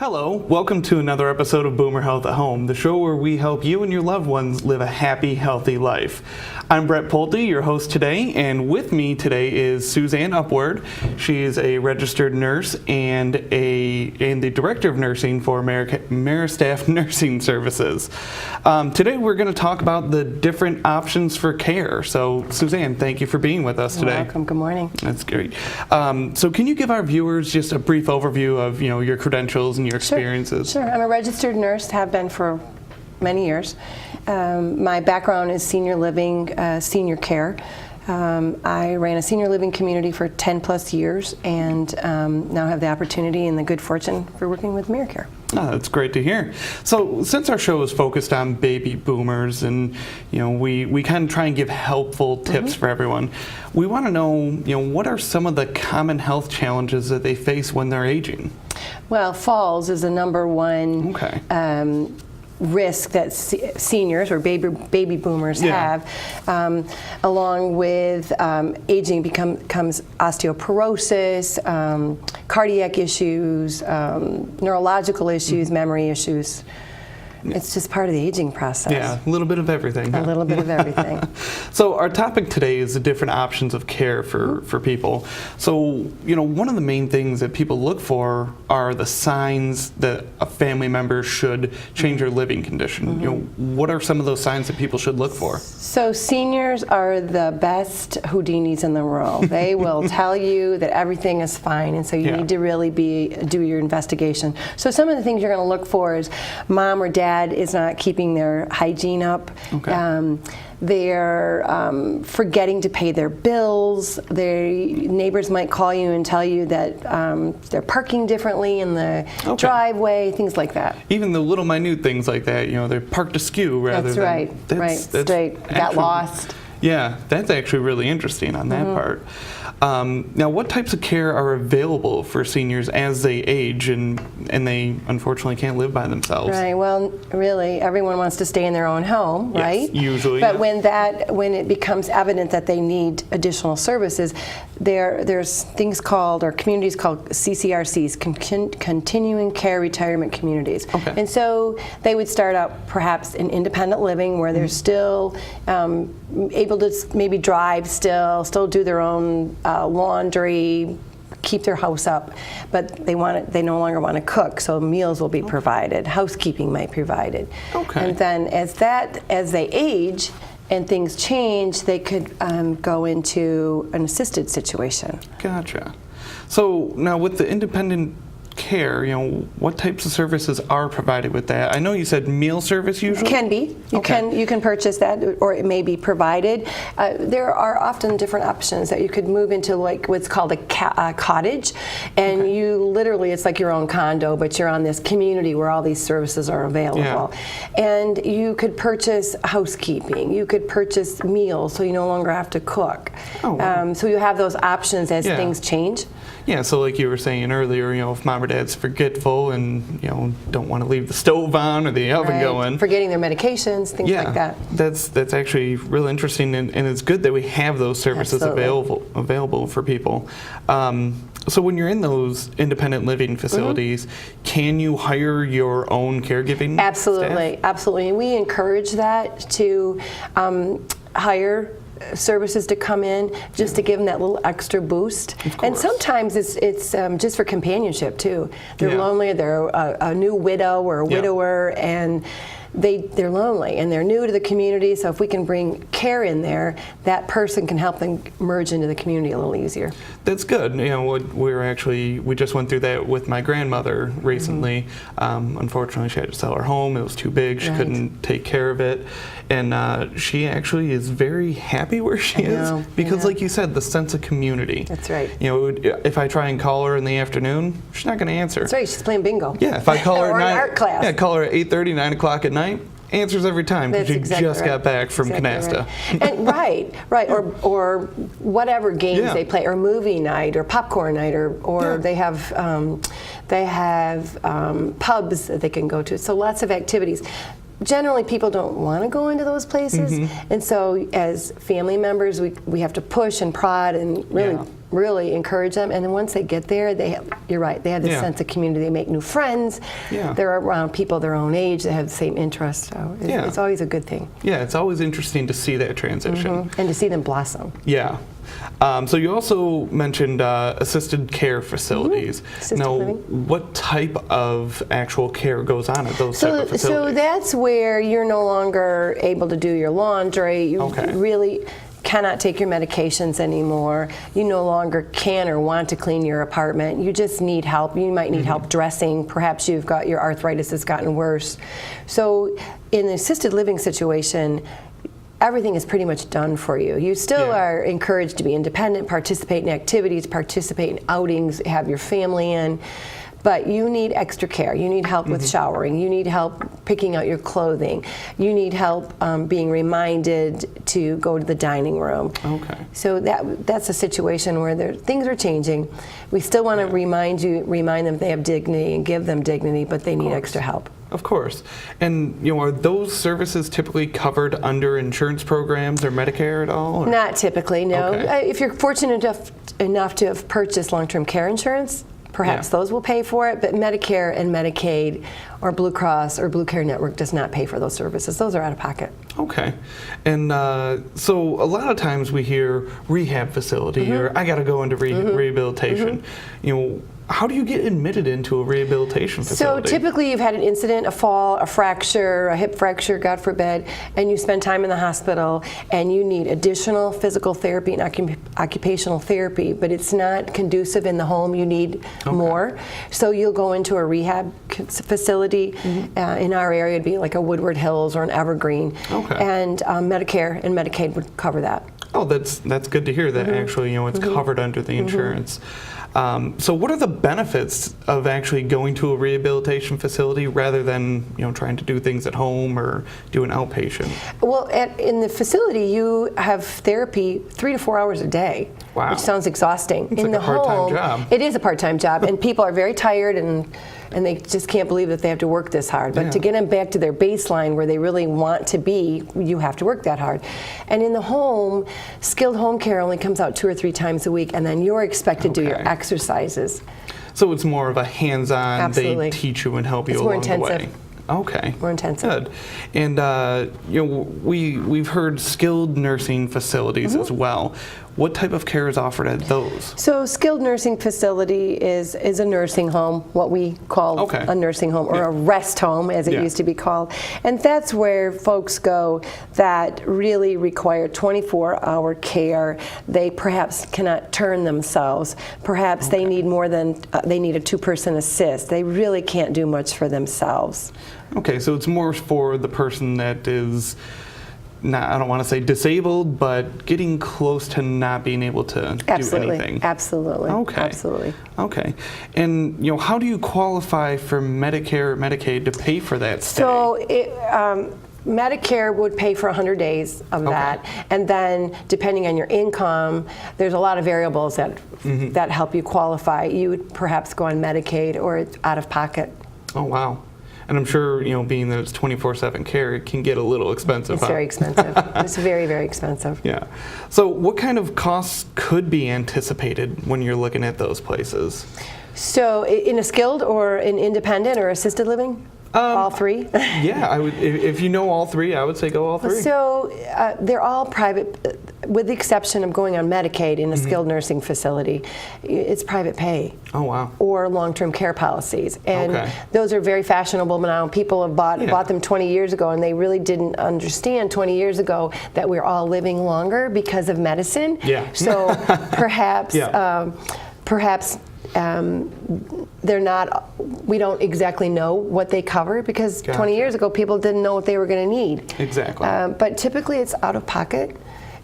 Hello, welcome to another episode of Boomer Health at Home, the show where we help you and your loved ones live a happy, healthy life. I'm Brett Pulte, your host today, and with me today is Suzanne Upward. She is a registered nurse and the director of nursing for Ameristaff Nursing Services. Today we're going to talk about the different options for care. So, Suzanne, thank you for being with us today. You're welcome. Good morning. That's great. So, can you give our viewers just a brief overview of your credentials and your experiences? Sure. I'm a registered nurse, have been for many years. My background is senior living, senior care. I ran a senior living community for 10 plus years and now have the opportunity and the good fortune for working with AmeriCare. Oh, that's great to hear. So since our show is focused on baby boomers and we kind of try and give helpful tips for everyone, we want to know what are some of the common health challenges that they face when they're aging? Well, falls is the number one risk that seniors or baby boomers have, along with aging comes osteoporosis, cardiac issues, neurological issues, memory issues. It's just part of the aging process. Yeah, a little bit of everything. A little bit of everything. So our topic today is the different options of care for people. So, one of the main things that people look for are the signs that a family member should change their living condition. What are some of those signs that people should look for? So seniors are the best Houdinis in the world. They will tell you that everything is fine, and so you need to really do your investigation. So some of the things you're going to look for is mom or dad is not keeping their hygiene up. They're forgetting to pay their bills. Their neighbors might call you and tell you that they're parking differently in the driveway, things like that. Even the little minute things like that, they're parked askew rather than... That's straight. Got lost. Yeah, that's actually really interesting on that part. Now, what types of care are available for seniors as they age and they unfortunately can't live by themselves? Right. Well, really, everyone wants to stay in their own home, right? Usually. But when it becomes evident that they need additional services, there's things called, or communities called CCRCs, Continuing Care Retirement Communities. And so they would start out perhaps in independent living where they're still able to maybe drive still do their own laundry, keep their house up, but they no longer want to cook, so meals will be provided, housekeeping might be provided. And then as they age and things change, they could go into an assisted situation. Gotcha. So now with the independent care, what types of services are provided with that? I know you said meal service usually? Can be. You can purchase that, or it may be provided. There are often different options that you could move into, like what's called a cottage, and you literally, it's like your own condo, but you're on this community where all these services are available. And you could purchase housekeeping, you could purchase meals, so you no longer have to cook. So you have those options as things change. Yeah, so like you were saying earlier, if mom or dad's forgetful and don't want to leave the stove on or the oven going, forgetting their medications, things like that. That's actually really interesting, and it's good that we have those services available for people. So when you're in those independent living facilities, can you hire your own caregiving staff? Absolutely. We encourage that, to hire services to come in just to give them that little extra boost. And sometimes it's just for companionship too. They're lonely, they're a new widow or a widower, and they're lonely and they're new to the community, so if we can bring care in there, that person can help them merge into the community a little easier. That's good. We just went through that with my grandmother recently. Unfortunately, she had to sell her home. It was too big. She couldn't take care of it. And she actually is very happy where she is because, like you said, the sense of community. That's right. If I try and call her in the afternoon, she's not going to answer. That's right. She's playing bingo. Yeah, if I call her or an art class. Yeah, call her at 8:30, 9 o'clock at night. Answers every time because you just got back from Canasta. And right, or whatever games they play, or movie night, or popcorn night, or they have pubs that they can go to. So lots of activities. Generally, people don't want to go into those places, and so as family members, we have to push and prod and really really encourage them. And then once they get there, you're right, they have this sense of community. They make new friends. Yeah. They're around people their own age that have the same interests. So it's always a good thing. Yeah, it's always interesting to see that transition. And to see them blossom. Yeah. So you also mentioned assisted care facilities. Assisted now, living. what type of actual care goes on at those type of facilities? So that's where you're no longer able to do your laundry. You really cannot take your medications anymore. You no longer can or want to clean your apartment. You just need help. You might need help dressing. Perhaps you've got your arthritis has gotten worse. So in the assisted living situation, everything is pretty much done for you. You still are encouraged to be independent, participate in activities, participate in outings, have your family in, but you need extra care. You need help with showering. You need help picking out your clothing. You need help being reminded to go to the dining room. Okay. So that's a situation where things are changing. We still want to remind them they have dignity and give them dignity, but they need extra help. Of course. And are those services typically covered under insurance programs or Medicare at all? Or? Not typically, no. Okay. If you're fortunate enough to have purchased long-term care insurance, perhaps those will pay for it, but Medicare and Medicaid or Blue Cross or Blue Care Network does not pay for those services. Those are out of pocket. Okay. And so a lot of times we hear rehab facility or I got to go into rehabilitation. How do you get admitted into a rehabilitation facility? So typically you've had an incident, a fall, a fracture, a hip fracture, God forbid, and you spend time in the hospital and you need additional physical therapy and occupational therapy, but it's not conducive in the home. You need more. So you'll go into a rehab facility. In our area, it'd be like a Woodward Hills or an Evergreen. And Medicare and Medicaid would cover that. Oh, that's good to hear that actually, it's covered under the insurance. So what are the benefits of actually going to a rehabilitation facility rather than trying to do things at home or do an outpatient? Well, in the facility you have therapy 3 to 4 hours a day, which sounds exhausting. It's in like the a part-time home, job. It is a part-time job, and people are very tired and they just can't believe that they have to work this hard. But to get them back to their baseline where they really want to be, you have to work that hard. And in the home, skilled home care only comes out 2 or 3 times a week, and then you're expected to do your exercises. So it's more of a hands-on, Absolutely. They teach you and help you It's along more intensive. the way. Okay. More intensive. Good. And we've heard skilled nursing facilities as well. What type of care is offered at those? So skilled nursing facility is a nursing home, what we call a nursing home, or a rest home as it used to be called. And that's where folks go that really require 24-hour care. They perhaps cannot turn themselves. Perhaps they need more than, they need a 2-person assist. They really can't do much for themselves. Okay, so it's more for the person that is not, I don't want to say disabled, but getting close to not being able to do anything. Absolutely. Okay. Absolutely. Okay. And how do you qualify for Medicare or Medicaid to pay for that stay? So Medicare would pay for 100 days of that, and then depending on your income, there's a lot of variables that that help you qualify. You would perhaps go on Medicaid or out of pocket. Oh wow. And I'm sure, being that it's 24/7 care, it can get a little expensive. It's very expensive. It's very, very expensive. Yeah. So what kind of costs could be anticipated when you're looking at those places? So in a skilled or an independent or assisted living? All three? Yeah, I would. If you know all three, I would say go all three. So they're all private, with the exception of going on Medicaid in a skilled nursing facility. It's private pay. Oh wow. Or long-term care policies, and those are very fashionable now. People have bought them 20 years ago, and they really didn't understand 20 years ago that we're all living longer because of medicine. Yeah. So perhaps, perhaps. They're not, we don't exactly know what they cover because 20 years ago people didn't know what they were going to need. Exactly. But typically it's out of pocket.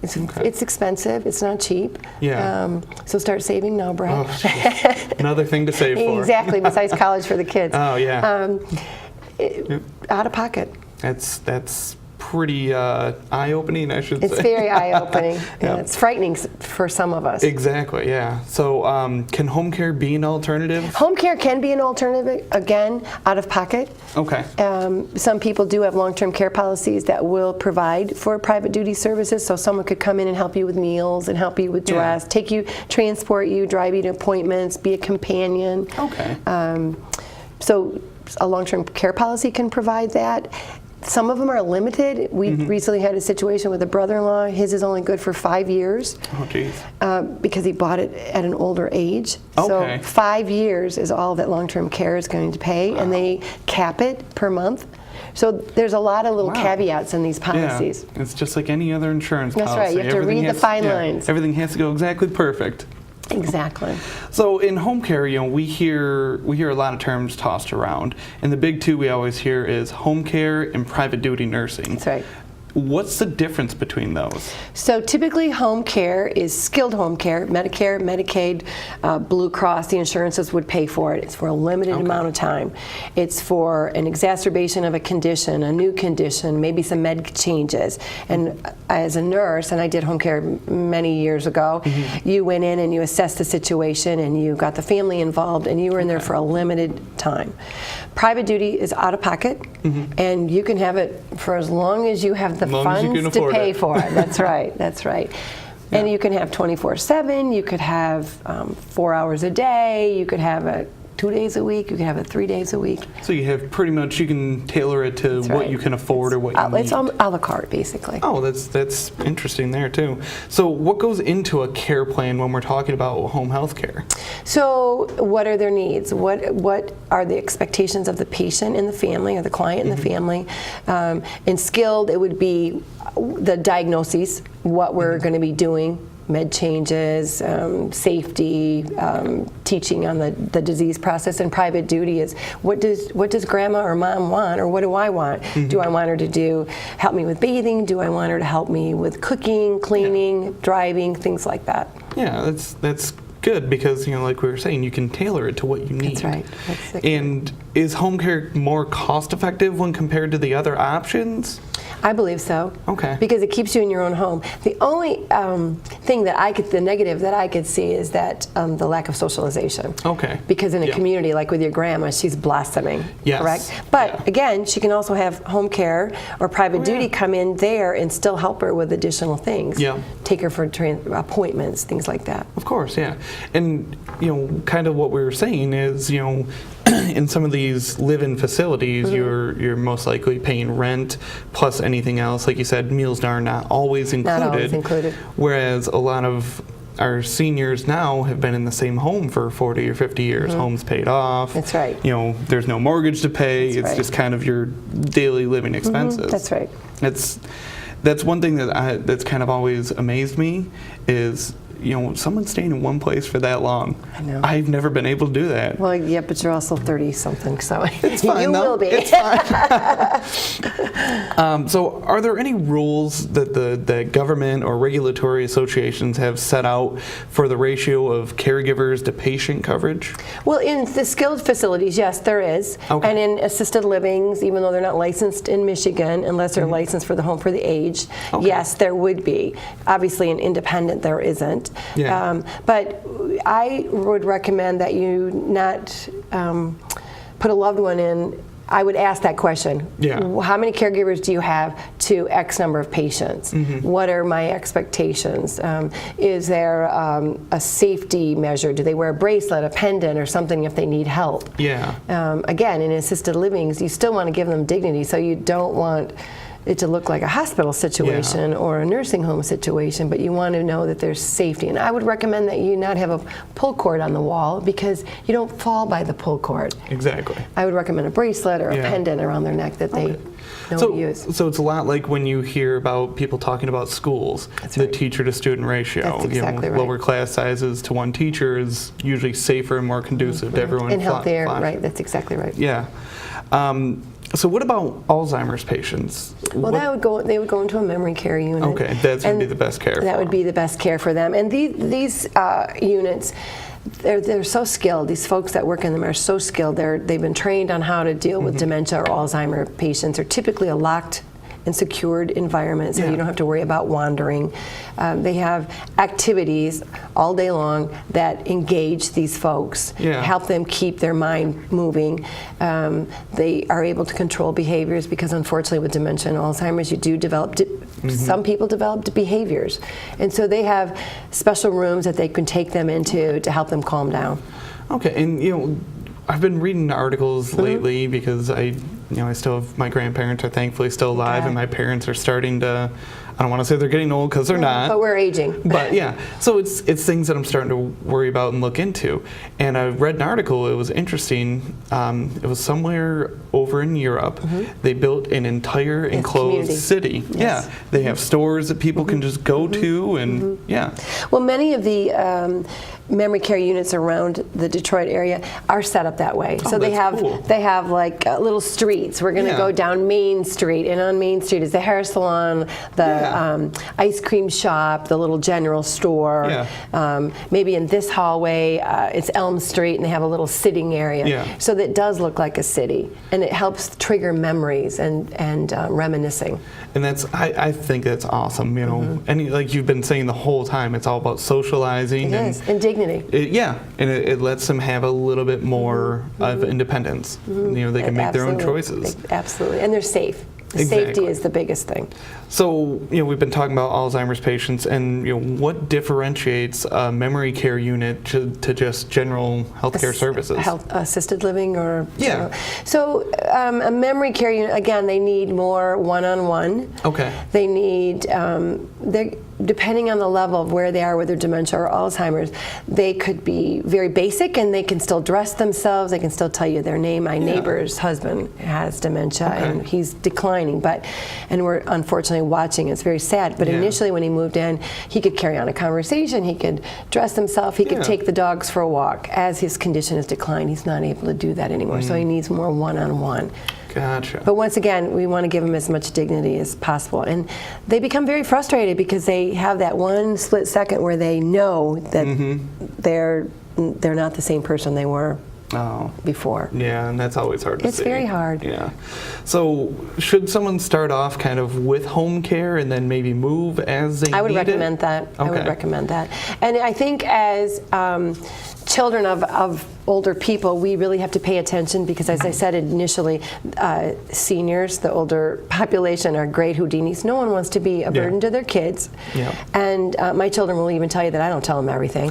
It's expensive. It's not cheap. Yeah. So start saving now, Brad. Oh, another thing to save for. Exactly, besides college for the kids. Oh, yeah. Out of pocket. That's pretty eye-opening, I should say. It's very eye-opening. Yeah, it's frightening for some of us. Exactly, yeah. So can home care be an alternative? Home care can be an alternative, again, out of pocket. Okay. Some people do have long-term care policies that will provide for private duty services, so someone could come in and help you with meals and help you with dress, take you, transport you, drive you to appointments, be a companion. Okay. So a long-term care policy can provide that. Some of them are limited. We recently had a situation with a brother-in-law. His is only good for 5 years. Oh, geez. Because he bought it at an older age. Okay. So 5 years is all that long-term care is going to pay, and they cap it per month. So there's a lot of little caveats in these policies. Yeah, it's just like any other insurance policy. That's right. You have to read the fine lines. Everything has to go exactly perfect. Exactly. So in home care, we hear a lot of terms tossed around, and the big two we always hear is home care and private duty nursing. That's right. What's the difference between those? So typically home care is skilled home care. Medicare, Medicaid, Blue Cross, the insurances would pay for it. It's for a limited amount of time. It's for an exacerbation of a condition, a new condition, maybe some med changes. And as a nurse, and I did home care many years ago, you went in and you assessed the situation and you got the family involved and you were in there for a limited time. Private duty is out of pocket, and you can have it for as long as you have the funds to pay for it. That's right. That's right. Yeah. And you can have 24/7. You could have 4 hours a day. You could have it 2 days a week. You can have it 3 days a week. So you have pretty much, you can tailor it to what you can afford or what you need. It's a la carte, basically. Oh, that's interesting there too. So what goes into a care plan when we're talking about home health care? So what are their needs? What are the expectations of the patient and the family, or the client and the family? In skilled, it would be the diagnoses, what we're going to be doing, med changes, safety, teaching on the disease process. And private duty is what does grandma or mom want, or what do I want? Do I want her to help me with bathing? Do I want her to help me with cooking, cleaning, driving, things like that? Yeah, that's good, because like we were saying, you can tailor it to what you need. That's right. And is home care more cost effective when compared to the other options? I believe so. Okay. Because it keeps you in your own home. The only thing the negative that I could see is that the lack of socialization. Okay. Because in a community like with your grandma, she's blossoming. Yes. Correct? But again, she can also have home care or private duty come in there and still help her with additional things. Yeah. Take her for appointments, things like that. Of course, yeah. And kind of what we were saying is, in some of these live-in facilities, you're most likely paying rent plus anything else. Like you said, meals are not always included. Not always included. Whereas a lot of our seniors now have been in the same home for 40 or 50 years. Home's paid off. That's right. There's no mortgage to pay. It's just kind of your daily living expenses. That's right. That's one thing that's kind of always amazed me is, someone staying in one place for that long. I know. I've never been able to do that. Well, yeah, but you're also 30-something, so it's fine, you will be. It's fine. So are there any rules that the government or regulatory associations have set out for the ratio of caregivers to patient coverage? Well, in the skilled facilities, yes, there is. Okay. And in assisted livings, even though they're not licensed in Michigan, unless they're licensed for the home for the aged, yes, there would be. Obviously, in independent, there isn't. Yeah. But I would recommend that you not put a loved one in. I would ask that question. Yeah. How many caregivers do you have to X number of patients? What are my expectations? Is there a safety measure? Do they wear a bracelet, a pendant, or something if they need help? Yeah. Again, in assisted livings, you still want to give them dignity, so you don't want it to look like a hospital situation or a nursing home situation, but you want to know that there's safety. And I would recommend that you not have a pull cord on the wall, because you don't fall by the pull cord. Exactly. I would recommend a bracelet or a pendant around their neck that they know to use. So it's a lot like when you hear about people talking about schools, the teacher to student ratio. That's exactly right. Lower class sizes to one teacher is usually safer and more conducive to everyone. And healthier, right, that's exactly right. Yeah. So what about Alzheimer's patients? Well, they would go into a memory care unit. Okay, that's going to be the best care. That would be the best care for them. And these units, they're so skilled. These folks that work in them are so skilled. They've been trained on how to deal with dementia or Alzheimer's patients. They're typically a locked and secured environment, so Yeah. you don't have to worry about wandering. They have activities all day long that engage these folks, Yeah. help them keep their mind moving. They are able to control behaviors because, unfortunately, with dementia and Alzheimer's, you do develop. Some people develop behaviors, and so they have special rooms that they can take them into to help them calm down. Okay, and I've been reading articles lately because I still have my grandparents are thankfully still alive, Okay. and my parents are starting to. I don't want to say they're getting old because they're not. But we're aging. But yeah, so it's things that I'm starting to worry about and look into. And I read an article. It was interesting. It was somewhere over in Europe. They built an entire enclosed community. city. Yes. Yeah, they have stores that people can just go to, and yeah. Well, many of the memory care units around the Detroit area are set up that way. So they that's have cool. they have like little streets. We're going to Yeah. go down Main Street, and on Main Street is the hair salon, the ice cream shop, the little general store. Yeah. Maybe in this hallway, it's Elm Street, and they have a little sitting area. Yeah. So that it does look like a city, and it helps trigger memories and reminiscing. And I think that's awesome. And like you've been saying the whole time, it's all about socializing. It is, and dignity. And it lets them have a little bit more of independence. They can make their own choices. Absolutely, and they're safe. Exactly. Safety is the biggest thing. So, we've been talking about Alzheimer's patients, and what differentiates a memory care unit to just general healthcare services? Assisted living or Yeah. So a memory care unit, again, they need more one-on-one. Okay. They need depending on the level of where they are with their dementia or Alzheimer's, they could be very basic and they can still dress themselves. They can still tell you their name. My neighbor's husband has dementia and he's declining, and we're unfortunately watching. It's very sad. But initially when he moved in, he could carry on a conversation. He could dress himself. He could take the dogs for a walk. As his condition has declined, he's not able to do that anymore. So he needs more one-on-one. Gotcha. But once again, we want to give them as much dignity as possible. And they become very frustrated because they have that one split second where they know that they're not the same person they were before. Yeah, and that's always hard to see. It's very hard. Yeah. So should someone start off kind of with home care and then maybe move as they need it? I would recommend that. I would recommend that. And I think as children of older people, we really have to pay attention because, as I said initially, seniors, the older population, are great Houdinis. No one wants to be a burden to their kids. Yeah. And my children will even tell you that I don't tell them everything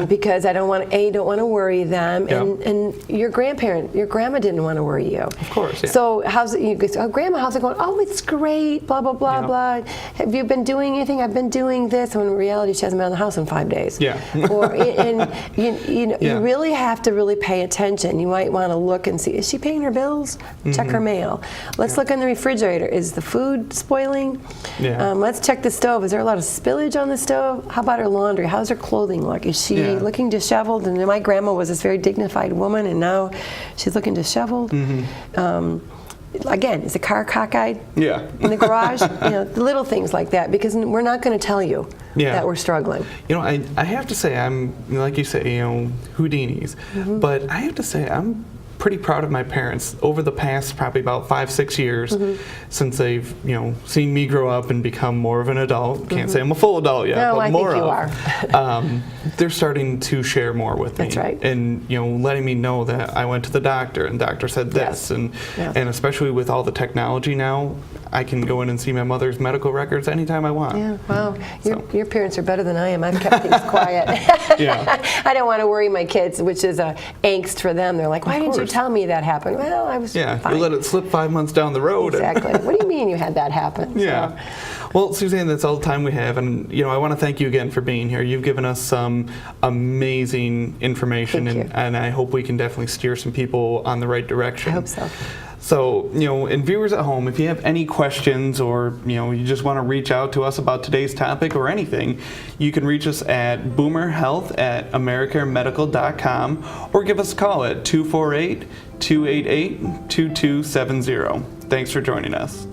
because I don't want to worry them. And your grandma didn't want to worry you. Of course, yeah. So how's it? You go, oh, Grandma, how's it going? Oh, it's great. Blah blah blah blah. Have you been doing anything? I've been doing this. When in reality, she hasn't been out of the house in 5 days. Yeah. You really have to really pay attention. You might want to look and see, is she paying her bills? Check her mail. Let's look in the refrigerator. Is the food spoiling? Yeah. Let's check the stove. Is there a lot of spillage on the stove? How about her laundry? How's her clothing look? Is she looking disheveled? And my grandma was this very dignified woman, and now she's looking disheveled. Again, is the car cockeyed in the garage? The little things like that, because we're not going to tell you that we're struggling. I have to say, I'm, like you say, Houdinis, but I have to say, I'm pretty proud of my parents over the past probably about 5-6 years since they've seen me grow up and become more of an adult. Can't say I'm a full adult yet, No, but I more think you of. They're starting to share more with me. That's right. And letting me know that I went to the doctor and the doctor said this, and especially with all the technology now, I can go in and see my mother's medical records anytime I want. Yeah, wow. Your parents are better than I am. I've kept things quiet. I don't want to worry my kids, which is a angst for them. They're like, why didn't you tell me that happened? Well, I was fine. You let it slip 5 months down the road. Exactly. What do you mean you had that happen? Yeah. So. Well, Suzanne, that's all the time we have, and I want to thank you again for being here. You've given us some amazing information, and I hope we can definitely steer some people on the right direction. I hope so. So, and viewers at home, if you have any questions or, you just want to reach out to us about today's topic or anything, you can reach us at boomerhealth@americaremedical.com or give us a call at 248-288-2270. Thanks for joining us.